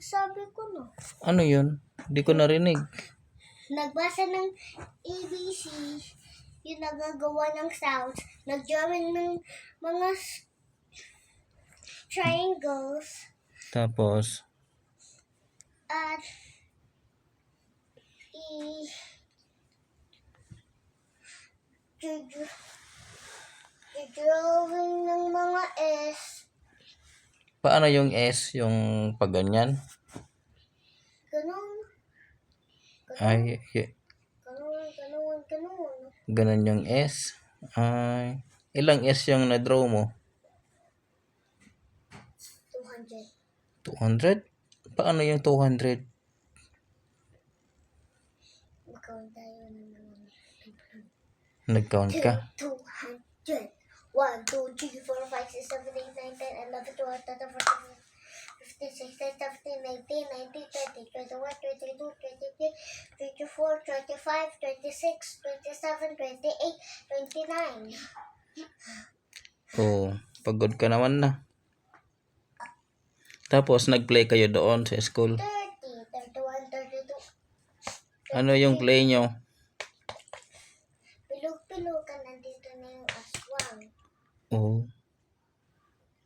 sabi ko no. Ano yun? Hindi ko narinig. Nagbasa ng ABC, yung nagagawa ng sounds, nag-drawing ng mga triangles, Tapos, at drawing ng mga S. paano yung S? Yung pag ganyan? Ganun. Ay, Ganun. ganun yung S. Ay, ilang S yung na-draw mo? 200. 200? Paano yung 200? Mag-count tayo ng mga. Nag-count ka? 200. 1, 2, 3, 4, 5, 6, 7, 8, 9, 10, 11, 12, 13, 14, 15, 16, 17, 18, 19, 20, 21, 22, 23, 24, 25, 26, 27, 28, 29. Oo, pagod ka naman na. Tapos, nag-play kayo doon sa school. 30, 31, 32. Ano yung play nyo? Pilog-pilogan, nandito na yung aswang. Oo.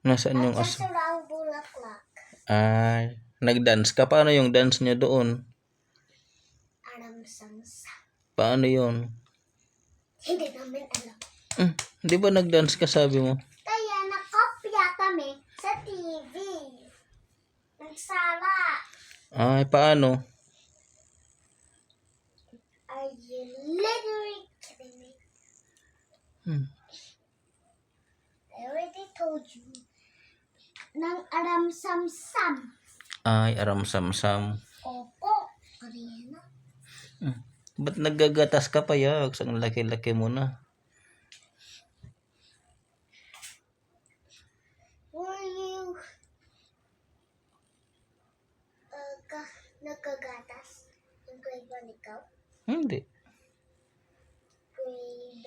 Nasaan yung At sa surang bulaklak. Ay, nag-dance ka. Paano yung dance nyo doon? Aram-samsa. Paano yun? Hindi namin alam. Di ba nag-dance ka sabi mo? Kaya nakopya kami sa TV. Nagsara. Ay, paano? Are you literally kidding me? I already told you. Nang aram-samsam. Ay, aram-sam-sam. Opo. Karina. Ba't naggagatas ka pa, Yags? Ang laki-laki mo na. Were you nagkagatas? Yung grade 1 ikaw? Hindi. Grade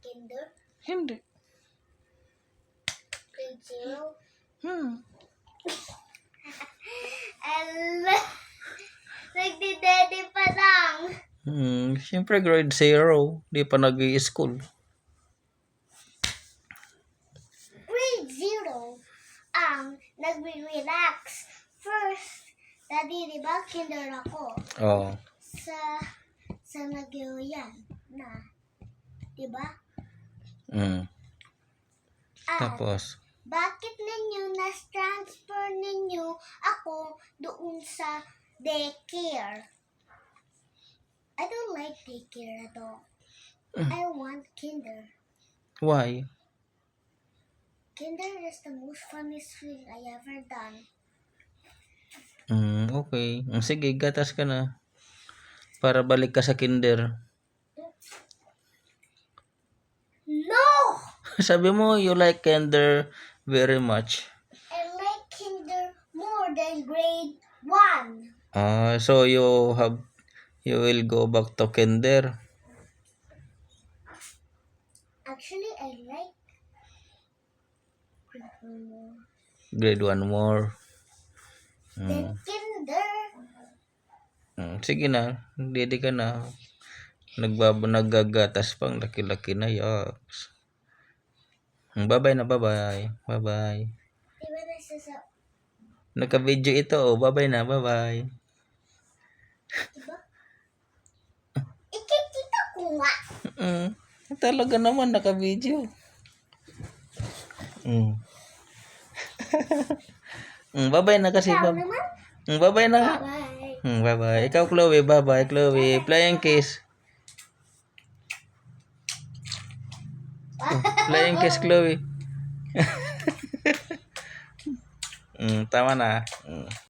kinder? Hindi. Grade 0? Nagdidede pa lang. Siyempre grade 0. Di pa nag-i-school. Grade 0 ang nagre-relax. First, daddy, di ba, kinder ako. Oo. Sa nagyoyan na. Di ba? At, Tapos, bakit ninyo nas-transfer ninyo ako doon sa daycare? I don't like daycare at all. I want kinder. why? Kinder is the most funniest thing I ever done. Okay. Sige, gatas ka na. Para balik ka sa kinder. No! Sabi mo, you like kinder very much. I like kinder more than grade 1. So you will go back to kinder. Actually, I like grade 1 more Grade 1 more. than kinder. Sige na, ready ka na. Naggagatas pang laki-laki na, Yags. Bye-bye na, bye-bye. Bye-bye. Diba nasa Naka-video ito, oh. Bye-bye na, bye-bye. diba? Ikikita ko nga. Talaga naman, naka-video. Bye-bye na kasi. Ikaw naman. Bye-bye na. Bye. Bye-bye. Ikaw, Chloe. Bye-bye, Chloe. Flying kiss. Flying kiss, Chloe. Tama na.